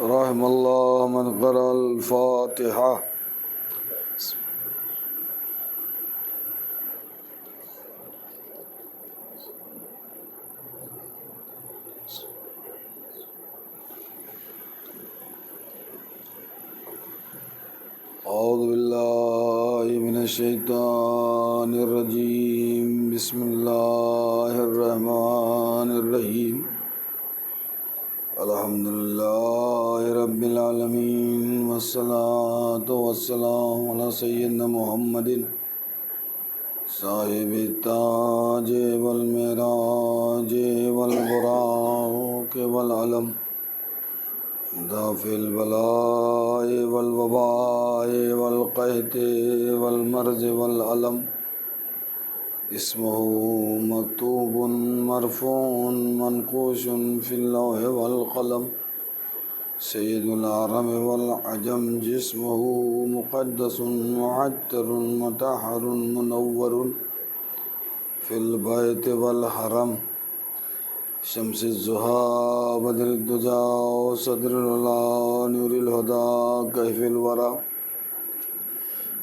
رحم اللہ من قرأ الفاتحہ۔ اعوذ باللہ من الشیطان الرجیم، بسم اللہ الرحمن الرحیم، الحمدللہ رب العالمین، والصلاة والسلام علی سیدنا محمد صاحب التاج والمعراج والبراق والعلم، دافع البلاء والوباء والقحط والمرض والعلم، اسمہ مکتوب مرفوع منقوش فی اللوح والقلم، سید العرب والعجم، جسمہ مقدس معطر مطہر منور فی البیت والحرم، شمس الضحیٰ بدر الدجیٰ صدر العلا نور الہدیٰ کیف الورا،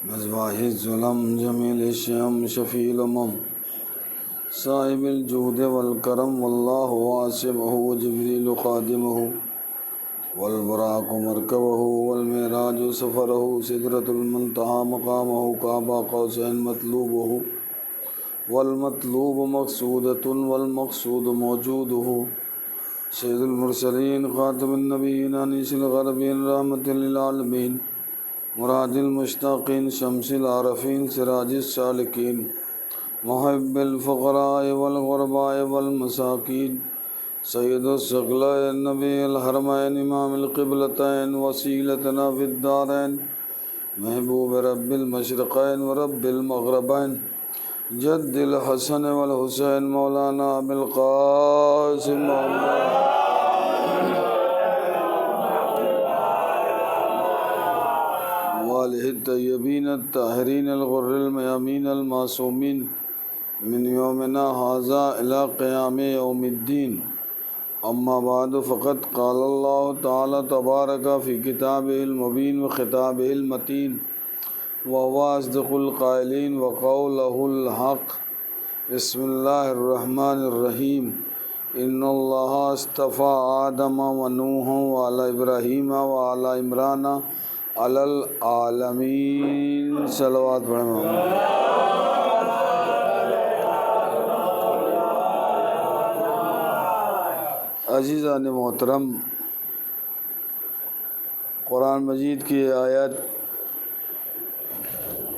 مصباح الظلم جمیل الشم شفیع الامم، صاحب الجود والکرم، واللہ عاصمہ وجبریل خادمہ، والبراق مرکبہ والمعراج سفرہ، سدرۃ المنتہی مقامہ، قاب قوسین مطلوبہ، والمطلوب مقصودۃ والمقصود موجودہ، سید المرسلین خاتم النبیین انیس الغربین رحمۃ للعالمین، مراد المشتاقین شمس العارفین سراج السالکین، محب الفقراء والغرباء والمساکین، سید الثقلین نبی الحرمین امام القبلتین، وسیلتنا فی الدارین، محبوب رب المشرقین ورب المغربین، جد الحسن والحسین مولانا ابی القاسم محمد والہ الطیبین الطاہرین الغر المیامین المعصومین، من یومنا ھذا الی قیام یوم الدین، اما بعد، فقد قال اللہ تعالی تبارک فی کتابہ المبین وخطابہ المتین، وهو اصدق القائلین وقولہ الحق، بسم اللہ الرحمن الرحیم، ان اللہ اصطفى آدم ونوحا وآل ابراہیم وآل عمران علی العالمین، صلوات پڑھیں محمد۔ عزیزان محترم، قرآن مجید کی آیت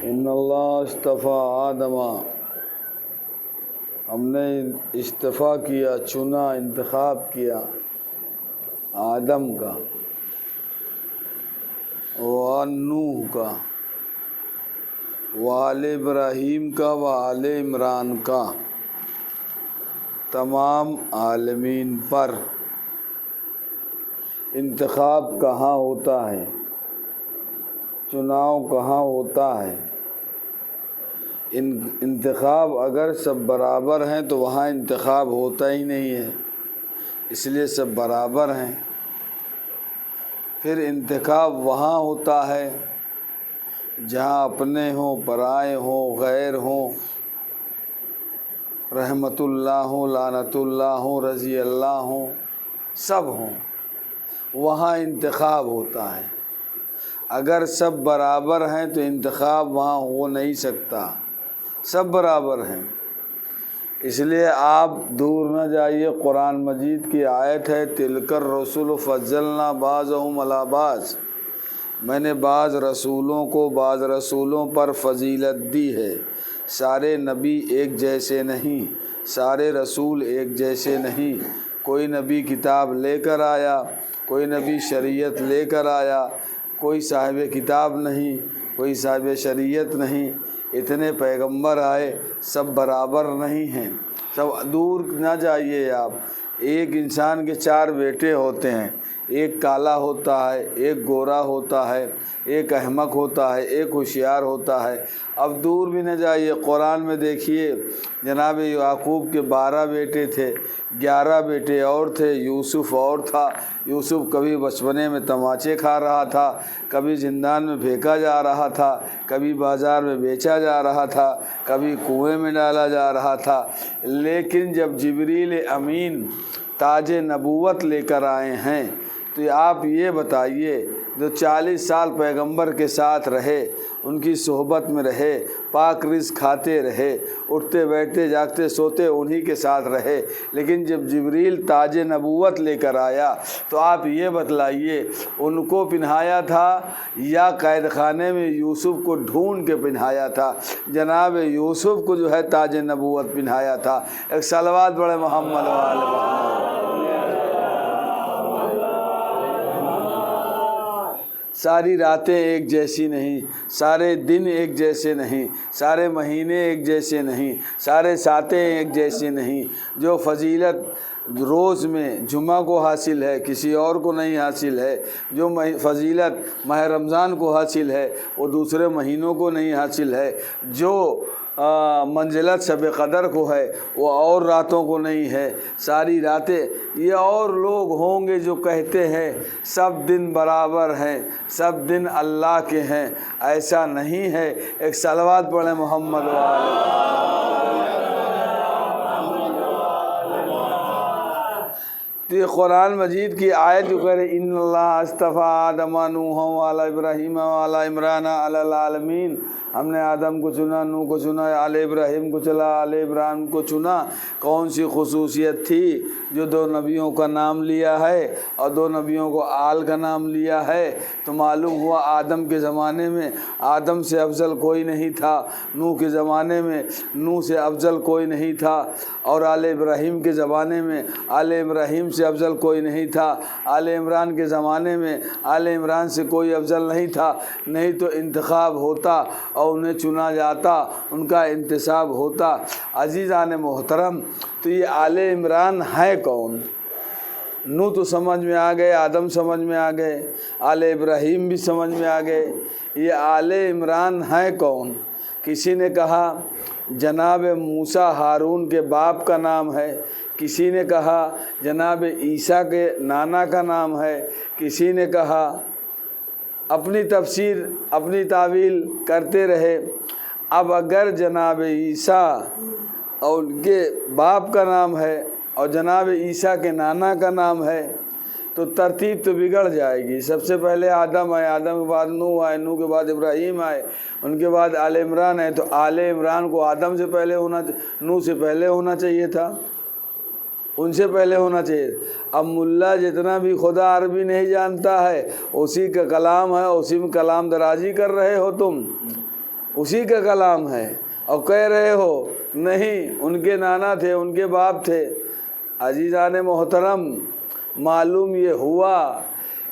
ان اللہ اصطفیٰ آدم، ہم نے اصطفیٰ کیا، چنا، انتخاب کیا آدم کا، نوح کا، وآل ابراہیم کا، وآل عمران کا، تمام عالمین پر۔ انتخاب کہاں ہوتا ہے، چناؤ کہاں ہوتا ہے؟ انتخاب اگر سب برابر ہیں تو وہاں انتخاب ہوتا ہی نہیں ہے، اس لیے سب برابر ہیں۔ پھر انتخاب وہاں ہوتا ہے جہاں اپنے ہوں، پرائے ہوں، غیر ہوں، رحمت اللہ ہوں، لعنت اللہ ہوں، رضی اللہ ہوں، سب ہوں، وہاں انتخاب ہوتا ہے۔ اگر سب برابر ہیں تو انتخاب وہاں ہو نہیں سکتا، سب برابر ہیں۔ اس لیے آپ دور نہ جائیے، قرآن مجید کی آیت ہے تلک الرسل فضلنا بعضهم علی بعض، میں نے بعض رسولوں کو بعض رسولوں پر فضیلت دی ہے۔ سارے نبی ایک جیسے نہیں، سارے رسول ایک جیسے نہیں، کوئی نبی کتاب لے کر آیا، کوئی نبی شریعت لے کر آیا، کوئی صاحب کتاب نہیں، کوئی صاحب شریعت نہیں، اتنے پیغمبر آئے، سب برابر نہیں ہیں۔ سب دور نہ جائیے آپ، ایک انسان کے چار بیٹے ہوتے ہیں، ایک کالا ہوتا ہے، ایک گورا ہوتا ہے، ایک احمق ہوتا ہے، ایک ہوشیار ہوتا ہے۔ اب دور بھی نہ جائیے، قرآن میں دیکھیے جناب یعقوب کے 12 بیٹے تھے، 11 بیٹے اور تھے، یوسف اور تھا۔ یوسف کبھی بچپنے میں تماچے کھا رہا تھا، کبھی زندان میں پھینکا جا رہا تھا، کبھی بازار میں بیچا جا رہا تھا، کبھی کنویں میں ڈالا جا رہا تھا۔ لیکن جب جبریل امین تاج نبوت لے کر آئے ہیں تو آپ یہ بتائیے، جو 40 سال پیغمبر کے ساتھ رہے، ان کی صحبت میں رہے، پاک رزق کھاتے رہے، اٹھتے بیٹھتے جاگتے سوتے انہی کے ساتھ رہے، لیکن جب جبریل تاج نبوت لے کر آیا تو آپ یہ بتلائیے ان کو پہنایا تھا یا قید خانے میں یوسف کو ڈھونڈ کے پہنایا تھا؟ جناب یوسف کو جو ہے تاج نبوت پہنایا تھا۔ ایک صلوات بڑے محمد وآل محمد۔ ساری راتیں ایک جیسی نہیں، سارے دن ایک جیسے نہیں، سارے مہینے ایک جیسے نہیں، سارے ساتیں ایک جیسے نہیں۔ جو فضیلت روز میں جمعہ کو حاصل ہے کسی اور کو نہیں حاصل ہے، جو فضیلت ماہ رمضان کو حاصل ہے وہ دوسرے مہینوں کو نہیں حاصل ہے، جو منزلت شب قدر کو ہے وہ اور راتوں کو نہیں ہے، ساری راتیں۔ یہ اور لوگ ہوں گے جو کہتے ہیں سب دن برابر ہیں، سب دن اللہ کے ہیں، ایسا نہیں ہے۔ ایک صلوات پڑھیں محمد وآلہ۔ تو یہ قرآن مجید کی آیت جو کہہ رہے ان اللہ اصطفیٰ آدم و نوح و آل ابراہیم و آل عمران علی العالمین، ہم نے آدم کو چنا، نوح کو چنا، آل ابراہیم کو چلا، آل عمران کو چنا۔ کون سی خصوصیت تھی؟ جو 2 نبیوں کا نام لیا ہے اور 2 نبیوں کو آل کا نام لیا ہے، تو معلوم ہوا آدم کے زمانے میں آدم سے افضل کوئی نہیں تھا، نوح کے زمانے میں نوح سے افضل کوئی نہیں تھا، اور آل ابراہیم کے زمانے میں آل ابراہیم سے افضل کوئی نہیں تھا، آل عمران کے زمانے میں آل عمران سے کوئی افضل نہیں تھا۔ نہیں تو انتخاب ہوتا اور انہیں چنا جاتا، ان کا انتصاب ہوتا۔ عزیزان محترم، تو یہ آل عمران ہے کون؟ نوح تو سمجھ میں آ گئے، آدم سمجھ میں آ گئے، آل ابراہیم بھی سمجھ میں آ گئے، یہ آل عمران ہے کون؟ کسی نے کہا جناب موسیٰ ہارون کے باپ کا نام ہے، کسی نے کہا جناب عیسیٰ کے نانا کا نام ہے، کسی نے کہا اپنی تفسیر اپنی تعویل کرتے رہے۔ اب اگر جناب عیسیٰ اور ان کے باپ کا نام ہے اور جناب عیسیٰ کے نانا کا نام ہے تو ترتیب تو بگڑ جائے گی۔ سب سے پہلے آدم آئے، آدم کے بعد نوح آئے، نوح کے بعد ابراہیم آئے، ان کے بعد آل عمران ہے، تو آل عمران کو آدم سے پہلے نوح سے پہلے ہونا چاہیے تھا، ان سے پہلے ہونا چاہیے۔ اب ملا جتنا بھی خدا عربی نہیں جانتا ہے، اسی کا کلام ہے، اسی میں کلام درازی کر رہے ہو تم، اسی کا کلام ہے، اور کہہ رہے ہو نہیں ان کے نانا تھے، ان کے باپ تھے۔ عزیزان محترم، معلوم یہ ہوا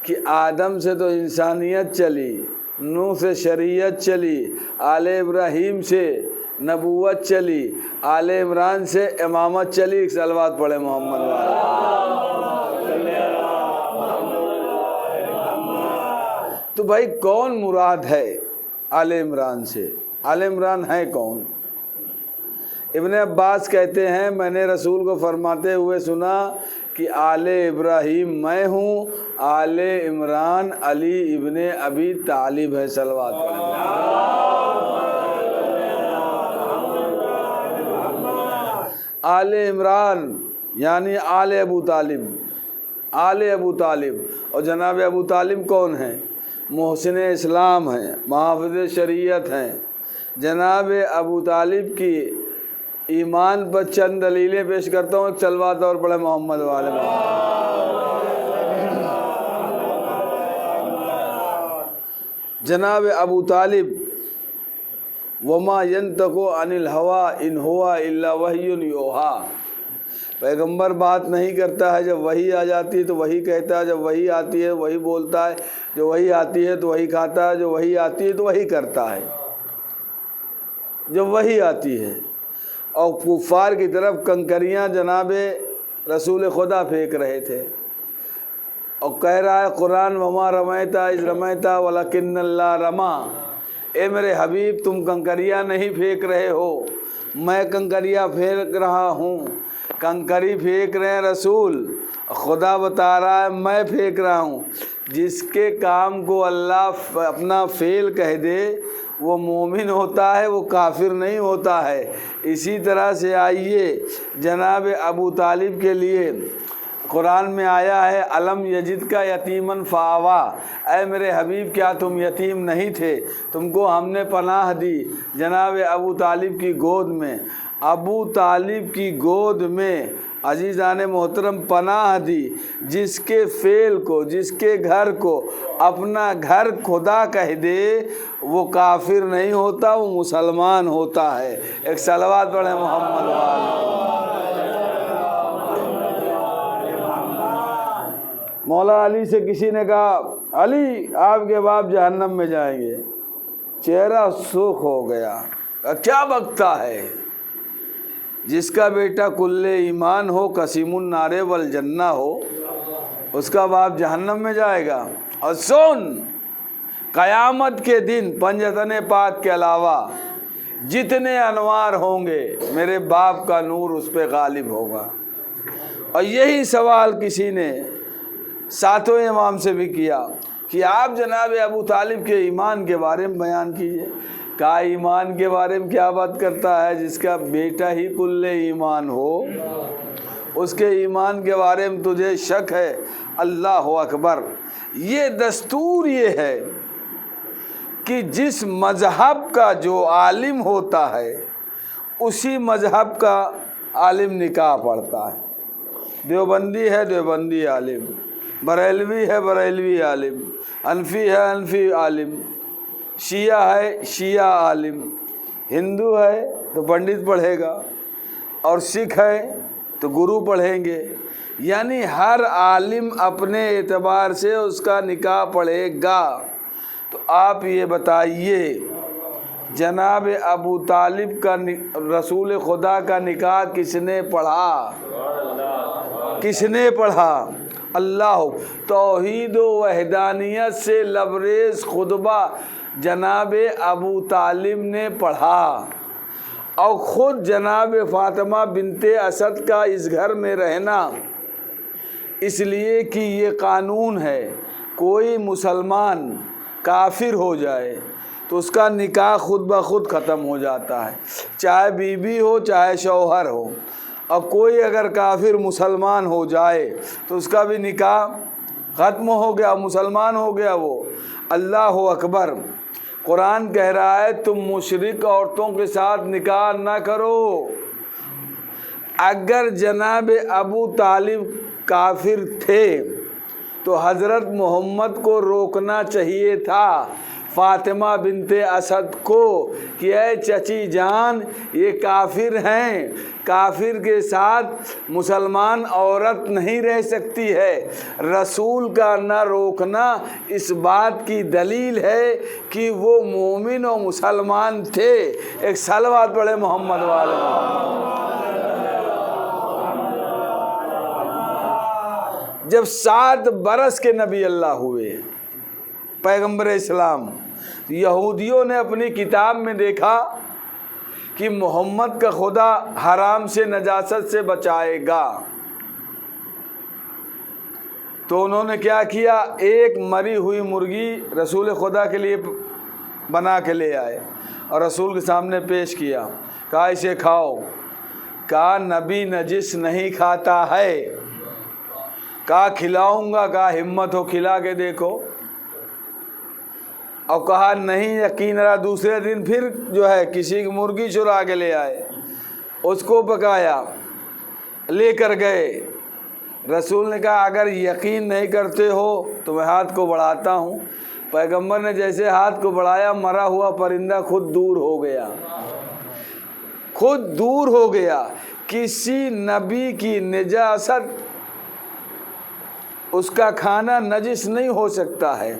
کہ آدم سے تو انسانیت چلی، نوح سے شریعت چلی، آل ابراہیم سے نبوت چلی، آل عمران سے امامت چلی۔ ایک صلوات پڑھے محمد والا۔ تو بھائی کون مراد ہے آل عمران سے؟ آل عمران ہے کون؟ ابن عباس کہتے ہیں میں نے رسول کو فرماتے ہوئے سنا کہ آل ابراہیم میں ہوں، آل عمران علی ابن ابی طالب ہے۔ صلوات آل عمران یعنی آل ابو طالب، آل ابو طالب۔ اور جناب ابو طالب کون ہیں؟ محسن اسلام ہیں، محافظ شریعت ہیں۔ جناب ابو طالب کی ایمان پر چند دلیلیں پیش کرتا ہوں، ایک صلوات اور پڑھے محمد والے جناب ابو طالب وما ينطق عن الهوى ان هو الا وحی یوحی، پیغمبر بات نہیں کرتا ہے، جب وحی آ جاتی ہے تو وہی کہتا ہے، جب وحی آتی ہے وہی بولتا ہے، جو وحی آتی ہے تو وہی کھاتا ہے، جو وحی آتی ہے تو وہی کرتا ہے، جب وحی آتی ہے۔ اور کفار کی طرف کنکریاں جناب رسول خدا پھینک رہے تھے، اور کہہ رہا ہے قرآن وما رمیت اذ رمیت ولکن اللہ رما، اے میرے حبیب تم کنکریاں نہیں پھینک رہے ہو، میں کنکریاں پھینک رہا ہوں۔ کنکری پھینک رہے ہیں رسول، خدا بتا رہا ہے میں پھینک رہا ہوں۔ جس کے کام کو اللہ اپنا فعل کہہ دے وہ مومن ہوتا ہے، وہ کافر نہیں ہوتا ہے۔ اسی طرح سے آئیے جناب ابو طالب کے لیے قرآن میں آیا ہے علم یجد کا یتیمن فآوا، اے میرے حبیب کیا تم یتیم نہیں تھے، تم کو ہم نے پناہ دی جناب ابو طالب کی گود میں۔ ابو طالب کی گود میں عزیزان محترم پناہ دی، جس کے فعل کو، جس کے گھر کو اپنا گھر خدا کہہ دے وہ کافر نہیں ہوتا، وہ مسلمان ہوتا ہے۔ ایک صلوات پڑھیں محمد والے۔ مولا علی سے کسی نے کہا علی آپ کے باپ جہنم میں جائیں گے، چہرہ سرخ ہو گیا، کیا بکتا ہے؟ جس کا بیٹا کل ایمان ہو، قسیم النار والجنہ ہو، اس کا باپ جہنم میں جائے گا۔ اور سن، قیامت کے دن پنجتن پاک کے علاوہ جتنے انوار ہوں گے میرے باپ کا نور اس پہ غالب ہوگا۔ اور یہی سوال کسی نے ساتوں امام سے بھی کیا کہ آپ جناب ابو طالب کے ایمان کے بارے میں بیان کیجئے۔ کہا ایمان کے بارے میں کیا بات کرتا ہے، جس کا بیٹا ہی کل ایمان ہو اس کے ایمان کے بارے میں تجھے شک ہے؟ اللہ اکبر۔ یہ دستور یہ ہے کہ جس مذہب کا جو عالم ہوتا ہے اسی مذہب کا عالم نکاح پڑھتا ہے۔ دیوبندی ہے دیوبندی عالم، بریلوی ہے بریلوی عالم، حنفی ہے حنفی عالم، شیعہ ہے شیعہ عالم، ہندو ہے تو پنڈت پڑھے گا، اور سکھ ہے تو گرو پڑھیں گے۔ یعنی ہر عالم اپنے اعتبار سے اس کا نکاح پڑھے گا۔ تو آپ یہ بتائیے جناب ابو طالب کا رسول خدا کا نکاح کس نے پڑھا؟ کس نے پڑھا؟ اللہ۔ توحید و وحدانیت سے لبریز خطبہ جناب ابو طالب نے پڑھا، اور خود جناب فاطمہ بنت اسد کا اس گھر میں رہنا اس لیے کہ یہ قانون ہے، کوئی مسلمان کافر ہو جائے تو اس کا نکاح خود بخود ختم ہو جاتا ہے، چاہے بیوی ہو چاہے شوہر ہو۔ اور کوئی اگر کافر مسلمان ہو جائے تو اس کا بھی نکاح ختم ہو گیا، مسلمان ہو گیا وہ۔ اللہ اکبر۔ قرآن کہہ رہا ہے تم مشرک عورتوں کے ساتھ نکاح نہ کرو۔ اگر جناب ابو طالب کافر تھے تو حضرت محمد کو روکنا چاہیے تھا فاطمہ بنت اسد کو کہ اے چچی جان یہ کافر ہیں، کافر کے ساتھ مسلمان عورت نہیں رہ سکتی ہے۔ رسول کا نہ روکنا اس بات کی دلیل ہے کہ وہ مومن و مسلمان تھے۔ ایک صلوات پڑھے محمد والے۔ جب 7 برس کے نبی اللہ ہوئے پیغمبر اسلام، یہودیوں نے اپنی کتاب میں دیکھا کہ محمد کا خدا حرام سے نجاست سے بچائے گا، تو انہوں نے کیا کیا، ایک مری ہوئی مرغی رسول خدا کے لیے بنا کے لے آئے اور رسول کے سامنے پیش کیا، کہا اسے کھاؤ۔ کہا نبی نجس نہیں کھاتا ہے۔ کہا کھلاؤں گا، کہا ہمت ہو کھلا کے دیکھو، اور کہا نہیں یقین رہا۔ دوسرے دن پھر جو ہے کسی کی مرغی چرا کے لے آئے، اس کو پکایا، لے کر گئے۔ رسول نے کہا اگر یقین نہیں کرتے ہو تو میں ہاتھ کو بڑھاتا ہوں۔ پیغمبر نے جیسے ہاتھ کو بڑھایا مرا ہوا پرندہ خود دور ہو گیا، خود دور ہو گیا۔ کسی نبی کی نجاست اس کا کھانا نجس نہیں ہو سکتا ہے،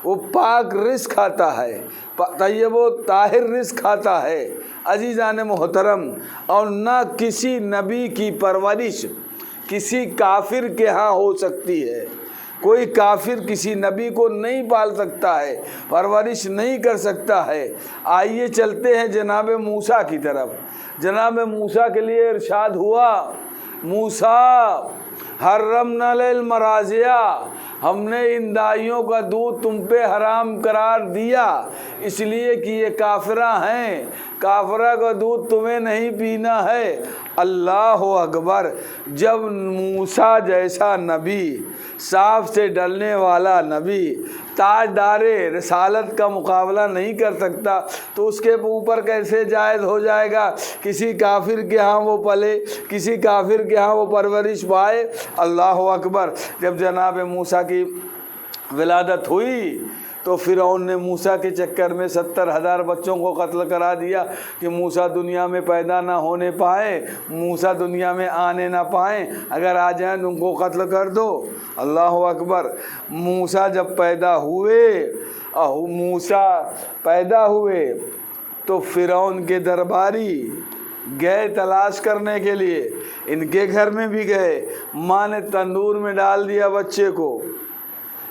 وہ پاک رزق کھاتا ہے، طیب و طاہر رزق کھاتا ہے عزیزان محترم۔ اور نہ کسی نبی کی پرورش کسی کافر کے ہاں ہو سکتی ہے۔ کوئی کافر کسی نبی کو نہیں پال سکتا ہے، پرورش نہیں کر سکتا ہے۔ آئیے چلتے ہیں جناب موسیٰ کی طرف۔ جناب موسیٰ کے لیے ارشاد ہوا موسیٰ حرمنا للمراضع، ہم نے ان دائیوں کا دودھ تم پہ حرام قرار دیا اس لیے کہ یہ کافرہ ہیں، کافرہ کا دودھ تمہیں نہیں پینا ہے۔ اللہ اکبر! جب موسیٰ جیسا نبی، صاف سے ڈلنے والا نبی، تاجدار رسالت کا مقابلہ نہیں کر سکتا تو اس کے اوپر کیسے جائز ہو جائے گا کسی کافر کے ہاں وہ پلے، کسی کافر کے ہاں وہ پرورش پائے؟ اللہ اکبر! جب جناب موسیٰ کی ولادت ہوئی تو فرعون نے موسیٰ کے چکر میں 70,000 بچوں کو قتل کرا دیا کہ موسیٰ دنیا میں پیدا نہ ہونے پائیں، موسیٰ دنیا میں آنے نہ پائیں، اگر آ جائیں تو ان کو قتل کر دو۔ اللہ اکبر! موسیٰ جب پیدا ہوئے تو فرعون کے درباری گئے تلاش کرنے کے لیے، ان کے گھر میں بھی گئے، ماں نے تندور میں ڈال دیا بچے کو،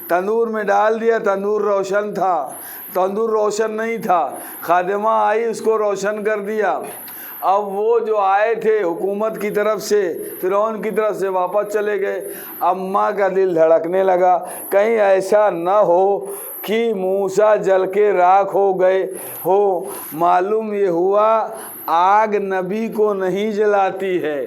تندور میں ڈال دیا، تندور روشن تھا، تندور روشن نہیں تھا، خادمہ آئی اس کو روشن کر دیا۔ اب وہ جو آئے تھے حکومت کی طرف سے، فرعون کی طرف سے، واپس چلے گئے۔ اب ماں کا دل دھڑکنے لگا کہیں ایسا نہ ہو کہ موسیٰ جل کے راکھ ہو گئے ہو۔ معلوم یہ ہوا آگ نبی کو نہیں جلاتی ہے،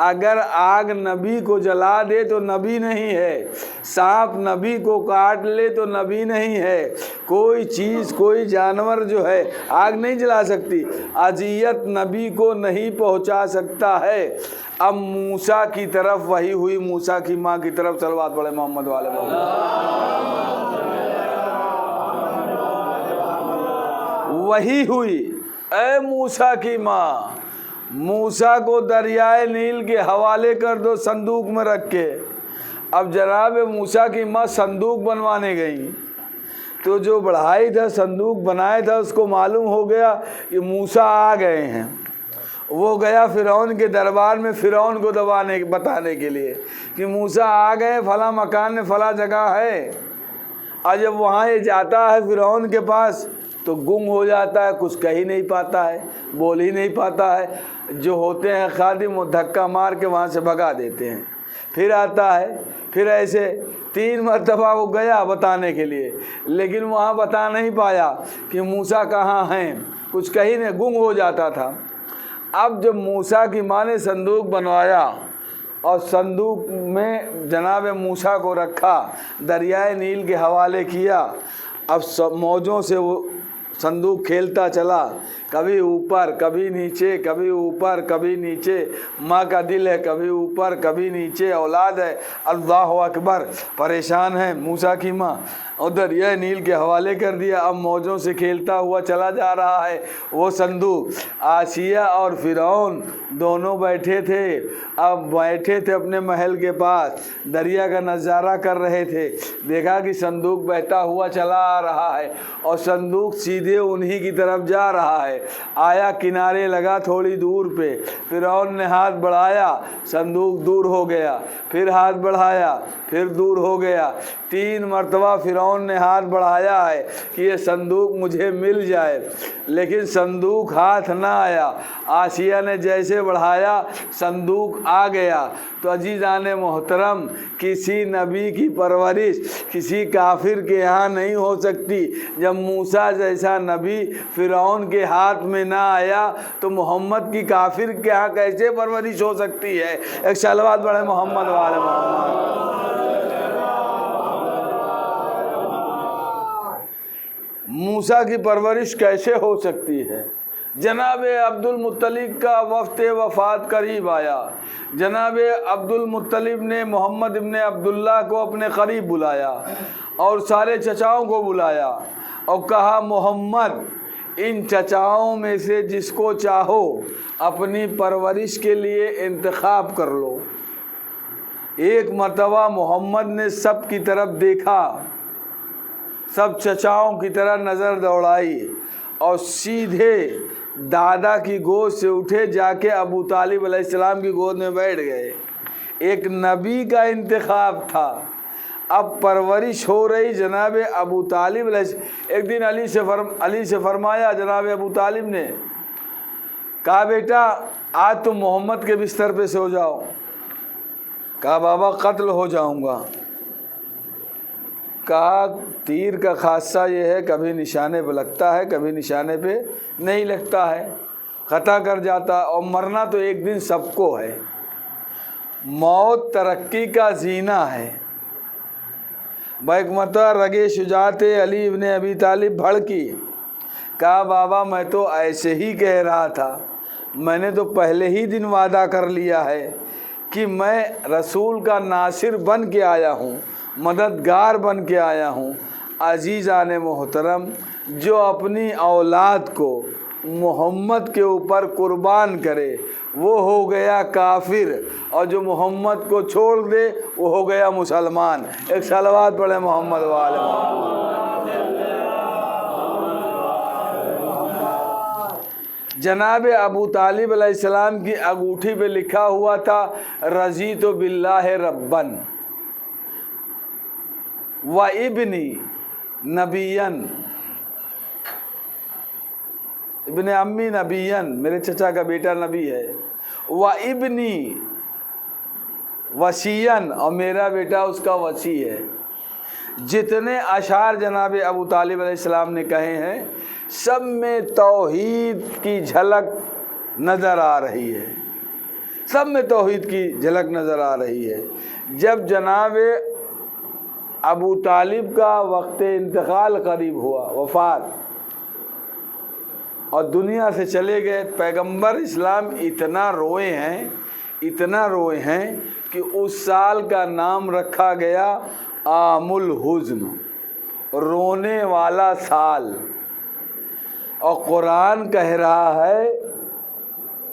اگر آگ نبی کو جلا دے تو نبی نہیں ہے، سانپ نبی کو کاٹ لے تو نبی نہیں ہے، کوئی چیز کوئی جانور جو ہے آگ نہیں جلا سکتی، اذیت نبی کو نہیں پہنچا سکتا ہے۔ اب موسیٰ کی طرف وحی ہوئی، موسیٰ کی ماں کی طرف، صلوات پڑھے محمد والے محمد، وحی ہوئی، اے موسیٰ کی ماں، موسیٰ کو دریائے نیل کے حوالے کر دو صندوق میں رکھ کے۔ اب جناب موسیٰ کی ماں صندوق بنوانے گئی تو جو بڑھائی تھا صندوق بنایا تھا اس کو معلوم ہو گیا کہ موسیٰ آ گئے ہیں۔ وہ گیا فرعون کے دربار میں فرعون کو بتانے کے لیے کہ موسیٰ آ گئے، فلاں مکان میں فلاں جگہ ہے۔ اور جب وہاں یہ جاتا ہے فرعون کے پاس تو گم ہو جاتا ہے، کچھ کہہ ہی نہیں پاتا ہے، بول ہی نہیں پاتا ہے۔ جو ہوتے ہیں خادم وہ دھکا مار کے وہاں سے بھگا دیتے ہیں، پھر آتا ہے، پھر ایسے 3 مرتبہ وہ گیا بتانے کے لیے، لیکن وہاں بتا نہیں پایا کہ موسیٰ کہاں ہیں، کچھ کہیں نہیں، گم ہو جاتا تھا۔ اب جب موسیٰ کی ماں نے صندوق بنوایا اور صندوق میں جناب موسیٰ کو رکھا، دریائے نیل کے حوالے کیا، اب موجوں سے وہ صندوق کھیلتا چلا، کبھی اوپر کبھی نیچے، کبھی اوپر کبھی نیچے، ماں کا دل ہے کبھی اوپر کبھی نیچے، اولاد ہے، اللہ اکبر! پریشان ہے موسیٰ کی ماں، اور دریائے نیل کے حوالے کر دیا۔ اب موجوں سے کھیلتا ہوا چلا جا رہا ہے وہ صندوق۔ آسیہ اور فرعون دونوں بیٹھے تھے، اب بیٹھے تھے اپنے محل کے پاس، دریا کا نظارہ کر رہے تھے، دیکھا کہ صندوق بہتا ہوا چلا آ رہا ہے اور صندوق سیدھے انہی کی طرف جا رہا ہے۔ آیا کنارے لگا تھوڑی دور پہ، فرعون نے ہاتھ بڑھایا، صندوق دور ہو گیا، پھر ہاتھ بڑھایا، پھر دور ہو گیا، 3 مرتبہ فرعون نے ہاتھ بڑھایا ہے کہ یہ صندوق مجھے مل جائے، لیکن صندوق ہاتھ نہ آیا۔ آسیہ نے جیسے بڑھایا صندوق آ گیا۔ تو عزیزان محترم، کسی نبی کی پرورش کسی کافر کے یہاں نہیں ہو سکتی۔ جب موسیٰ جیسا نبی فرعون کے ہاتھ میں نہ آیا تو محمد کی کافر کے یہاں کیسے پرورش ہو سکتی ہے؟ ایک صلوات پڑھے محمد والے محمد۔ موسیٰ کی پرورش کیسے ہو سکتی ہے؟ جناب عبد المطلب کا وقت وفات قریب آیا، جناب عبد المطلب نے محمد ابن عبداللہ کو اپنے قریب بلایا اور سارے چچاؤں کو بلایا اور کہا محمد ان چچاؤں میں سے جس کو چاہو اپنی پرورش کے لیے انتخاب کر لو۔ ایک مرتبہ محمد نے سب کی طرف دیکھا، سب چچاؤں کی طرح نظر دوڑائی اور سیدھے دادا کی گود سے اٹھے، جا کے ابو طالب علیہ السلام کی گود میں بیٹھ گئے۔ ایک نبی کا انتخاب تھا، اب پرورش ہو رہی جناب ابو طالب علیہ السلام۔ ایک دن علی سے فرمایا، جناب ابو طالب نے کہا بیٹا آج تم محمد کے بستر پہ سو جاؤ، کہا بابا قتل ہو جاؤں گا. کہا تیر کا خاصہ یہ ہے کبھی نشانے پہ لگتا ہے کبھی نشانے پہ نہیں لگتا ہے, خطا کر جاتا, اور مرنا تو ایک دن سب کو ہے. موت ترقی کا زینہ ہے. بیک مرتبہ رگے شجاعت علی ابن ابی طالب بھڑکی. کہا بابا میں تو ایسے ہی کہہ رہا تھا, میں نے تو پہلے ہی دن وعدہ کر لیا ہے کہ میں رسول کا ناصر بن کے آیا ہوں, مددگار بن کے آیا ہوں. عزیزان محترم, جو اپنی اولاد کو محمد کے اوپر قربان کرے وہ ہو گیا کافر, اور جو محمد کو چھوڑ دے وہ ہو گیا مسلمان. ایک صلوات پڑھے محمد والے محمد. جناب ابو طالب علیہ السلام کی انگوٹھی پہ لکھا ہوا تھا رضیت باللہ ربن و ابنی نبین, ابن امی نبین, میرے چچا کا بیٹا نبی ہے. و ابنی وصین, اور میرا بیٹا اس کا وصی ہے. جتنے اشعار جناب ابو طالب علیہ السلام نے کہے ہیں سب میں توحید کی جھلک نظر آ رہی ہے, سب میں توحید کی جھلک نظر آ رہی ہے. جب جناب ابو طالب کا وقت انتقال قریب ہوا, وفات, اور دنیا سے چلے گئے, پیغمبر اسلام اتنا روئے ہیں کہ اس سال کا نام رکھا گیا عام الحزن, رونے والا سال. اور قرآن کہہ رہا ہے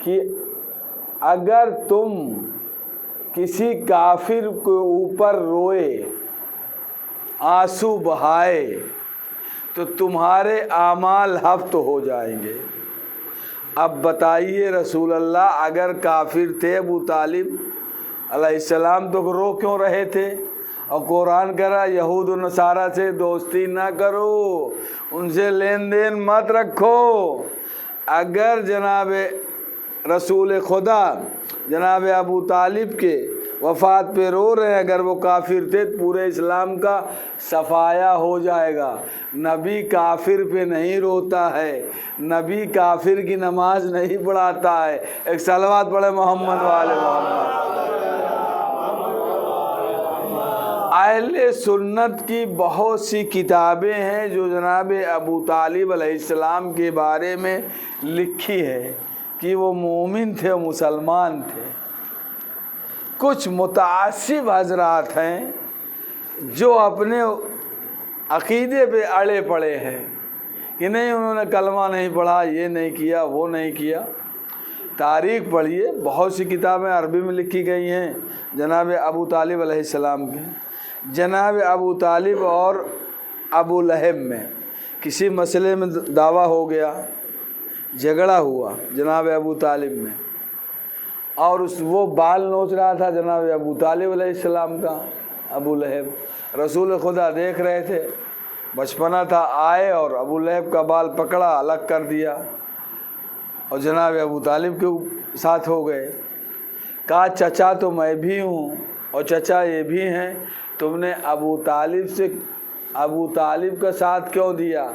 کہ اگر تم کسی کافر کے اوپر روئے, آنسو بہائے, تو تمہارے اعمال حبط ہو جائیں گے. اب بتائیے رسول اللہ اگر کافر تھے ابو طالب علیہ السلام تو رو کیوں رہے تھے؟ اور قرآن کہہ رہا یہود و نصارہ سے دوستی نہ کرو, ان سے لین دین مت رکھو. اگر جناب رسول خدا جناب ابو طالب کے وفات پہ رو رہے ہیں, اگر وہ کافر تھے پورے اسلام کا صفایا ہو جائے گا. نبی کافر پہ نہیں روتا ہے, نبی کافر کی نماز نہیں پڑھاتا ہے. ایک صلوات پڑھے محمد والے محمد. اہل سنت کی بہت سی کتابیں ہیں جو جناب ابو طالب علیہ السلام کے بارے میں لکھی ہے کہ وہ مومن تھے, مسلمان تھے. کچھ متعصب حضرات ہیں جو اپنے عقیدے پہ اڑے پڑے ہیں کہ نہیں انہوں نے کلمہ نہیں پڑھا, یہ نہیں کیا, وہ نہیں کیا. تاریخ پڑھیے, بہت سی کتابیں عربی میں لکھی گئی ہیں جناب ابو طالب علیہ السلام کی. جناب ابو طالب اور ابو لہب میں کسی مسئلے میں دعویٰ ہو گیا, جھگڑا ہوا جناب ابو طالب میں, اور وہ بال نوچ رہا تھا جناب ابو طالب علیہ السلام کا. ابو لہب رسول خدا دیکھ رہے تھے, بچپنا تھا, آئے اور ابو لہب کا بال پکڑا, الگ کر دیا, اور جناب ابو طالب کے ساتھ ہو گئے. کہا چچا تو میں بھی ہوں اور چچا یہ بھی ہیں, تم نے ابو طالب کا ساتھ کیوں دیا؟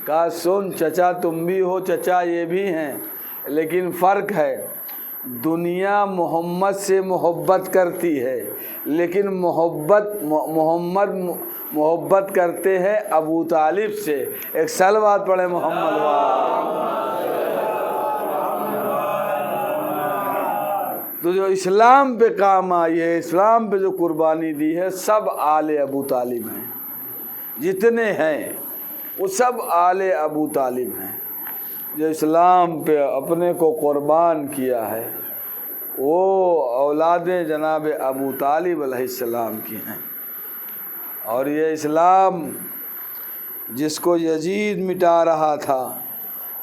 کہا سن چچا تم بھی ہو, چچا یہ بھی ہیں, لیکن فرق ہے. دنیا محمد سے محبت کرتی ہے لیکن محبت کرتے ہیں ابو طالب سے. ایک صلوات پڑھے محمد تو جو اسلام پہ کام آئی ہے, اسلام پہ جو قربانی دی ہے, سب آل ابو طالب ہیں. جتنے ہیں وہ سب آل ابو طالب ہیں. جو اسلام پہ اپنے کو قربان کیا ہے وہ اولاد جناب ابو طالب علیہ السلام کی ہیں. اور یہ اسلام جس کو یزید مٹا رہا تھا,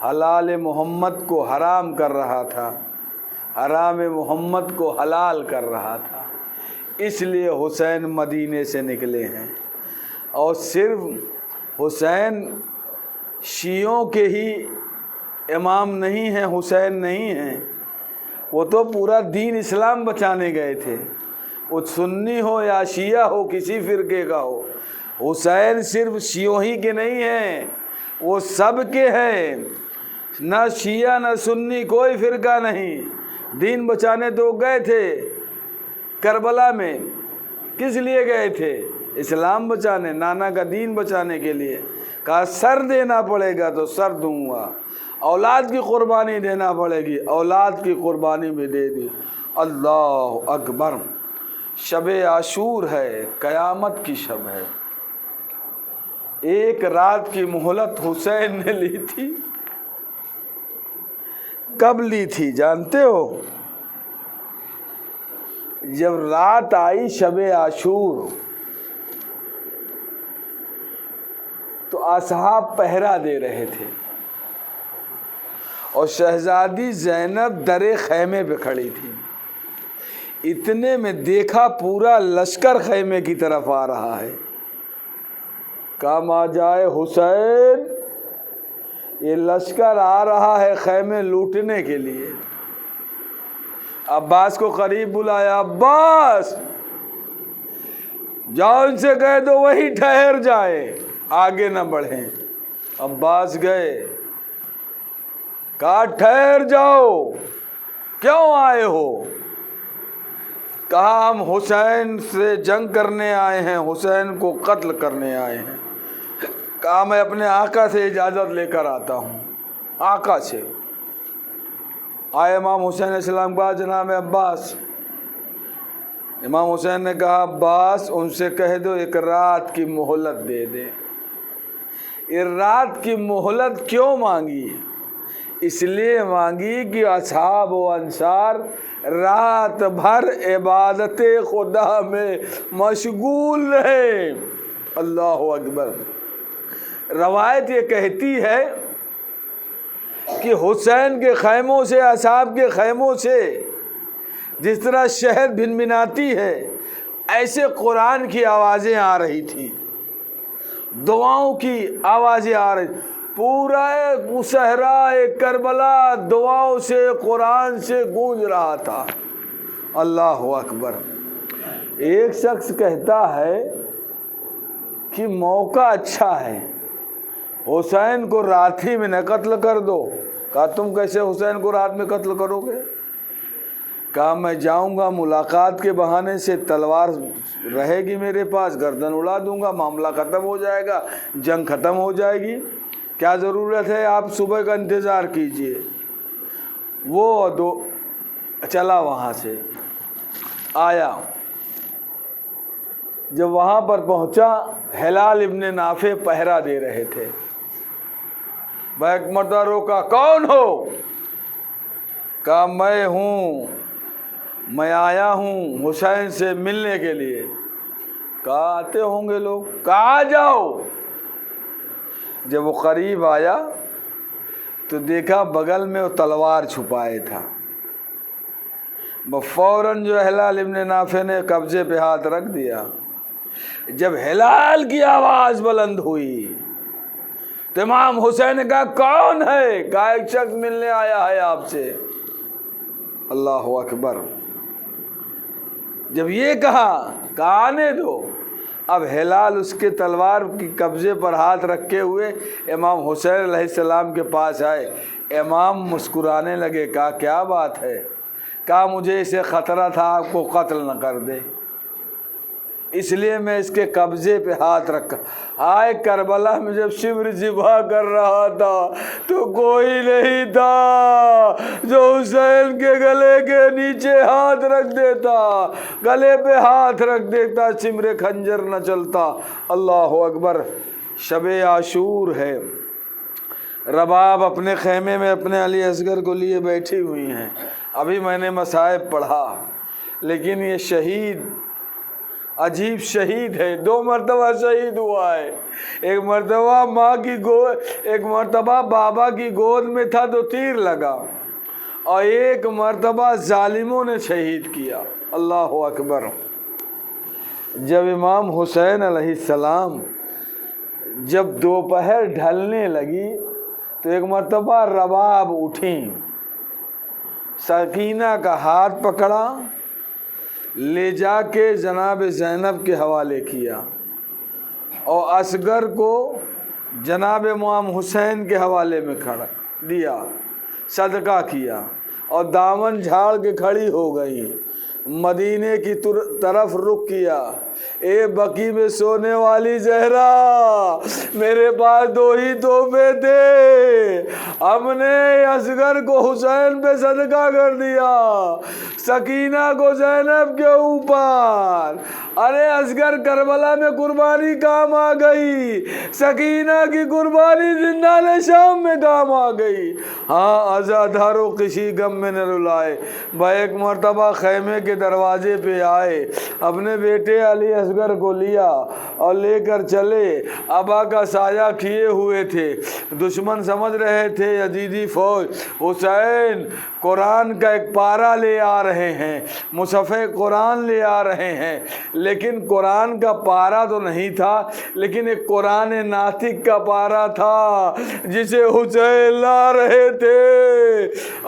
حلال محمد کو حرام کر رہا تھا, حرام محمد کو حلال کر رہا تھا, اس لیے حسین مدینے سے نکلے ہیں. اور صرف حسین شیعوں کے ہی امام نہیں ہیں, حسین نہیں ہیں, وہ تو پورا دین اسلام بچانے گئے تھے. وہ سنی ہو یا شیعہ ہو، کسی فرقے کا ہو، حسین صرف شیعوں ہی کے نہیں ہیں، وہ سب کے ہیں، نہ شیعہ نہ سنی کوئی فرقہ نہیں۔ دین بچانے تو گئے تھے کربلا میں، کس لیے گئے تھے؟ اسلام بچانے، نانا کا دین بچانے کے لیے۔ کہا سر دینا پڑے گا تو سر دوں گا، اولاد کی قربانی دینا پڑے گی، اولاد کی قربانی بھی دے دی۔ اللہ اکبر۔ شب عاشور ہے، قیامت کی شب ہے۔ ایک رات کی مہلت حسین نے لی تھی۔ کب لی تھی جانتے ہو؟ جب رات آئی شب عاشور تو اصحاب پہرا دے رہے تھے اور شہزادی زینب در خیمے پہ کھڑی تھی۔ اتنے میں دیکھا پورا لشکر خیمے کی طرف آ رہا ہے۔ کام آ جائے حسین، یہ لشکر آ رہا ہے خیمے لوٹنے کے لیے۔ عباس کو قریب بلایا، عباس جاؤ ان سے کہہ دو وہی ٹھہر جائیں، آگے نہ بڑھیں۔ عباس گئے، کہا ٹھہر جاؤ، کیوں آئے ہو؟ کہا ہم حسین سے جنگ کرنے آئے ہیں، حسین کو قتل کرنے آئے ہیں۔ کہا میں اپنے آقا سے اجازت لے کر آتا ہوں۔ آقا سے آئے امام حسین علیہ السلام، کہا جناب عباس۔ امام حسین نے کہا عباس ان سے کہہ دو ایک رات کی مہلت دے دے۔ یہ رات کی مہلت کیوں مانگی؟ اس لیے مانگی کہ اصحاب و انصار رات بھر عبادت خدا میں مشغول رہے۔ اللہ اکبر۔ روایت یہ کہتی ہے کہ حسین کے خیموں سے، اصحاب کے خیموں سے جس طرح شہد بھنبھناتی ہے، ایسے قرآن کی آوازیں آ رہی تھیں، دعاؤں کی آوازیں آ رہی، پورا صحرا کربلا دعاؤں سے، قرآن سے گونج رہا تھا۔ اللہ اکبر۔ ایک شخص کہتا ہے کہ موقع اچھا ہے، حسین کو رات ہی میں نہ قتل کر دو۔ کہا تم کیسے حسین کو رات میں قتل کرو گے؟ کہا میں جاؤں گا، ملاقات کے بہانے سے تلوار رہے گی میرے پاس، گردن اڑا دوں گا، معاملہ ختم ہو جائے گا، جنگ ختم ہو جائے گی، کیا ضرورت ہے آپ صبح کا انتظار کیجئے۔ وہ چلا وہاں سے آیا، جب وہاں پر پہنچا ہلال ابن نافع پہرا دے رہے تھے۔ ایک مرتبہ روکا، کون ہو؟ کہا میں ہوں، میں آیا ہوں حسین سے ملنے کے لیے۔ کہا آتے ہوں گے لوگ، کہا آ جاؤ۔ جب وہ قریب آیا تو دیکھا بغل میں وہ تلوار چھپائے تھا۔ فوراً جو ہلال ابن نافع نے قبضے پہ ہاتھ رکھ دیا۔ جب ہلال کی آواز بلند ہوئی تو امام حسین نے کہا کون ہے؟ کہا ایک شخص ملنے آیا ہے آپ سے۔ اللہ اکبر۔ جب یہ کہا آنے دو، اب ہلال اس کے تلوار کی قبضے پر ہاتھ رکھے ہوئے امام حسین علیہ السلام کے پاس آئے۔ امام مسکرانے لگے، کہا کیا بات ہے؟ کہا مجھے اسے خطرہ تھا آپ کو قتل نہ کر دے، اس لیے میں اس کے قبضے پہ ہاتھ رکھا۔ آئے کربلا میں جب شبر ذبح کر رہا تھا تو کوئی نہیں تھا جو حسین کے گلے کے نیچے ہاتھ رکھ دیتا، گلے پہ ہاتھ رکھ دیتا، سمر خنجر نہ چلتا۔ اللہ اکبر۔ شب عاشور ہے، رباب اپنے خیمے میں اپنے علی اصغر کو لیے بیٹھی ہوئی ہیں۔ ابھی میں نے مصائب پڑھا، لیکن یہ شہید عجیب شہید ہے، 2 مرتبہ شہید ہوا ہے۔ ایک مرتبہ ماں کی گود، ایک مرتبہ بابا کی گود میں تھا تو تیر لگا، اور ایک مرتبہ ظالموں نے شہید کیا۔ اللہ اکبر۔ جب امام حسین علیہ السلام جب دوپہر ڈھلنے لگی تو ایک مرتبہ رباب اٹھیں، سکینہ کا ہاتھ پکڑا، لے جا کے جناب زینب کے حوالے کیا اور اصغر کو جناب امام حسین کے حوالے میں کھڑا دیا، صدقہ کیا اور دامن جھاڑ کے کھڑی ہو گئی، مدینے کی طرف رخ کیا۔ اے بقی میں سونے والی زہرا، میرے پاس 2 ہی تحفے تھے، ہم نے اصغر کو حسین پہ صدقہ کر دیا، سکینہ کو زینب کے اوپر۔ ارے اصغر کربلا میں قربانی کام آ گئی، سکینہ کی قربانی زندان شام میں کام آ گئی۔ ہاں عزادارو کسی غم میں نہ رلائے، ایک مرتبہ خیمے کے دروازے پہ آئے، اپنے بیٹے علی اصغر کو لیا اور لے کر چلے۔ ابا کا سایہ کیے ہوئے تھے، دشمن سمجھ رہے تھے یزیدی فوج حسین قرآن کا ایک پارہ لے آ رہے ہیں، مصحف قرآن لے آ رہے ہیں، لیکن قرآن کا پارہ تو نہیں تھا، لیکن ایک قرآن ناطق کا پارہ تھا جسے حسین لا رہے تھے۔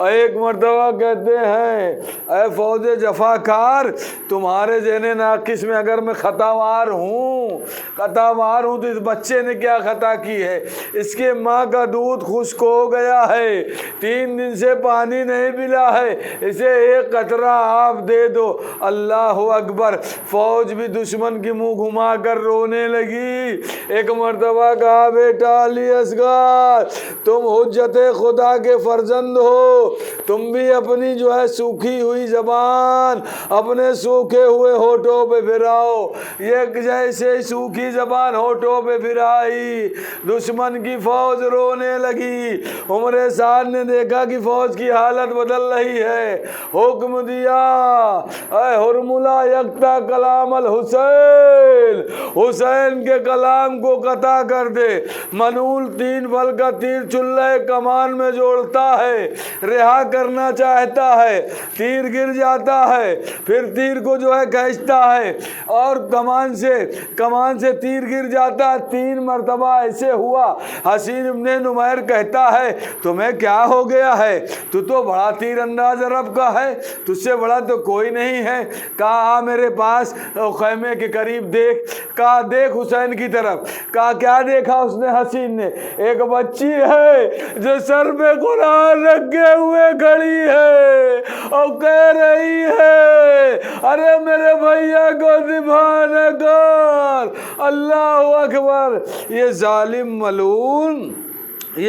ایک مرتبہ کہتے ہیں اے فوج جفاکار، تمہارے ذہن ناقص میں اگر میں خطا وار ہوں تو اس بچے نے کیا خطا کی ہے؟ اس کے ماں کا دودھ خشک ہو گیا ہے، 3 دن سے پانی نہیں ملا ہے، اسے ایک قطرہ آپ دے دو۔ اللہ اکبر، فوج بھی دشمن کی منہ گھما کر رونے لگی۔ ایک مرتبہ کہا بیٹا علی اصغر، تم حجت خدا کے فرزند ہو، تم بھی اپنی جو ہے سوکھی ہوئی زبان اپنے سوکھے ہوئے ہونٹوں پہ پھراؤ۔ یہ جیسے سوکھی زبان ہونٹوں پہ پھرائی، دشمن کی فوج رونے لگی۔ عمر سعد نے دیکھا کہ فوج کی حالت بدل رہی ہے، حکم دیا اے ہرملہ یکتا کلام الحسین، حسین کے کلام کو قطع کر دے۔ منول 3 پھل کا تیر چلے کمان میں جوڑتا ہے، رہا کرنا چاہتا ہے، تیر گر جاتا ہے، پھر تیر کو جو ہے کھینچتا ہے اور کمان سے تیر گر جاتا ہے۔ 3 مرتبہ ایسے ہوا۔ حسین ابن نمیر کہتا ہے تمہیں کیا ہو گیا ہے؟ تو بڑا تیر انداز عرب کا ہے، تجھ سے بڑا تو کوئی نہیں ہے۔ کہا آ میرے پاس خیمے کے قریب دیکھ۔ کہا دیکھ حسین کی طرف۔ کہا کیا دیکھا اس نے؟ حسین نے ایک بچی ہے جو سر پہ قرآن رکھے ہوئے کھڑی ہے اور کہہ رہی ہے ارے میرے بھیا کو دفاع نہ کر۔ اللہ اکبر۔ یہ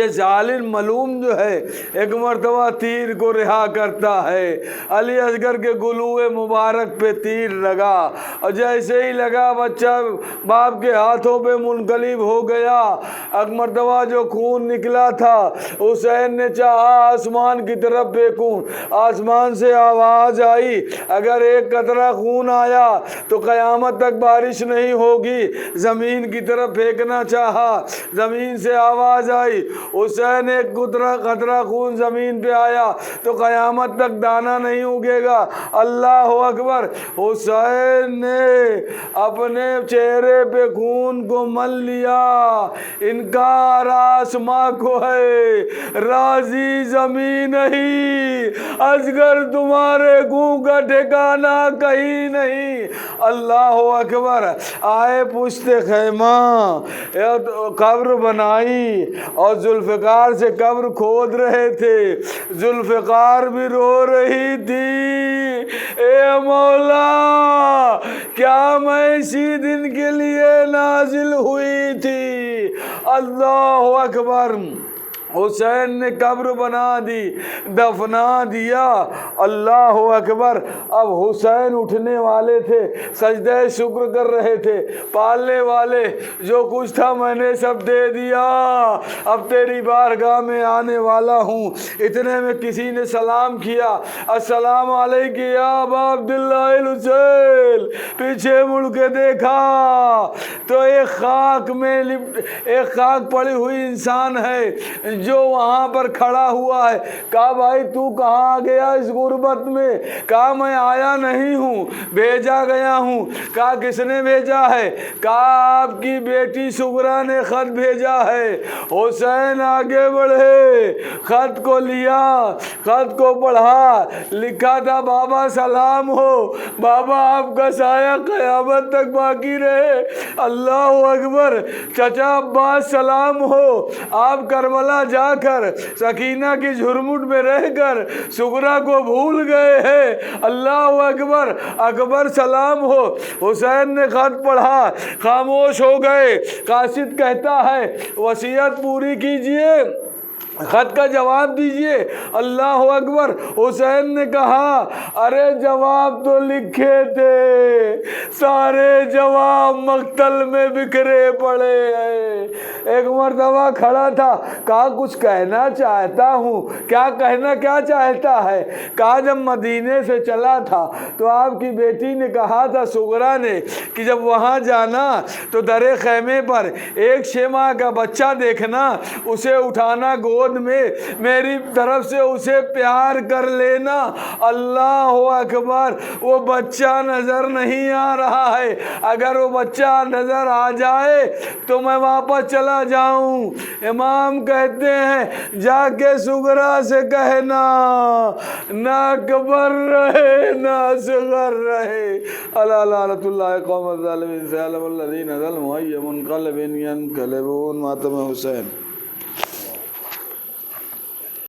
ظالم ملوم جو ہے ایک مرتبہ تیر کو رہا کرتا ہے۔ علی اصغر کے گلوئے مبارک پہ تیر لگا اور جیسے ہی لگا بچہ باپ کے ہاتھوں پہ منقلب ہو گیا۔ ایک مرتبہ جو خون نکلا تھا حسین نے چاہا آسمان کی طرف پھینکوں، آسمان سے آواز آئی اگر ایک قطرہ خون آیا تو قیامت تک بارش نہیں ہوگی۔ زمین کی طرف پھینکنا چاہا، زمین سے آواز آئی حسین ایک قطرہ خون زمین پہ آیا تو قیامت تک دانہ نہیں اگے گا۔ اللہ اکبر۔ حسین نے اپنے چہرے پہ خون کو مل لیا۔ انکار آسماں کو ہے، راضی زمین نہیں، اصغر تمہارے خون کا ٹھکانہ کہیں نہیں۔ اللہ اکبر۔ آئے پشت خیمہ، قبر بنائی اور ذوالفقار سے قبر کھود رہے تھے۔ ذوالفقار بھی رو رہی تھی اے مولا کیا میں اسی دن کے لیے نازل ہوئی تھی۔ اللہ اکبر۔ حسین نے قبر بنا دی، دفنا دیا۔ اللہ اکبر۔ اب حسین اٹھنے والے تھے، سجدہ شکر کر رہے تھے، پالنے والے جو کچھ تھا میں نے سب دے دیا، اب تیری بارگاہ میں آنے والا ہوں۔ اتنے میں کسی نے سلام کیا، السلام علیکم یا ابا عبداللہ الحسین۔ پیچھے مڑ کے دیکھا تو ایک خاک پڑی ہوئی انسان ہے جو وہاں پر کھڑا ہوا ہے، کہا بھائی تو کہاں آ گیا اس غربت میں؟ کہا میں آیا نہیں ہوں، بھیجا گیا ہوں۔ کہا کس نے بھیجا ہے؟ کہا آپ کی بیٹی سغرا نے خط بھیجا ہے۔ حسین آگے بڑھے، خط کو لیا، خط کو پڑھا، لکھا تھا بابا سلام ہو، بابا آپ کا سایہ قیامت تک باقی رہے، اللہ اکبر۔ چچا عباس سلام ہو، آپ کربلا جا کر سکینہ کی جھرمٹ میں رہ کر سغرا کو بھول گئے ہیں، اللہ اکبر۔ اکبر سلام ہو۔ حسین نے خط پڑھا، خاموش ہو گئے۔ قاصد کہتا ہے وصیت پوری کیجئے، خط کا جواب دیجئے، اللہ اکبر۔ حسین نے کہا ارے جواب تو لکھے تھے، سارے جواب مقتل میں بکھرے پڑے ہیں۔ ایک مرتبہ کھڑا تھا، کہا کچھ کہنا چاہتا ہوں۔ کیا کہنا کیا چاہتا ہے؟ کہا جب مدینے سے چلا تھا تو آپ کی بیٹی نے کہا تھا سغرا نے کہ جب وہاں جانا تو درے خیمے پر ایک 6 ماہ کا بچہ دیکھنا، اسے اٹھانا گود میں، میری طرف سے اسے پیار کر لینا، اللہ اکبر۔ وہ بچہ نظر نہیں آ رہا ہے، اگر وہ بچہ نظر آ جائے تو میں واپس چلا جاؤں۔ امام کہتے ہیں جا کے سغرا سے کہنا نہ اکبر رہے نہ اصغر رہے، الا لعنۃ اللہ قوم الظالمین، سيعلم الذين ظلموا أي منقلب ينقلبون۔ ماتم حسین۔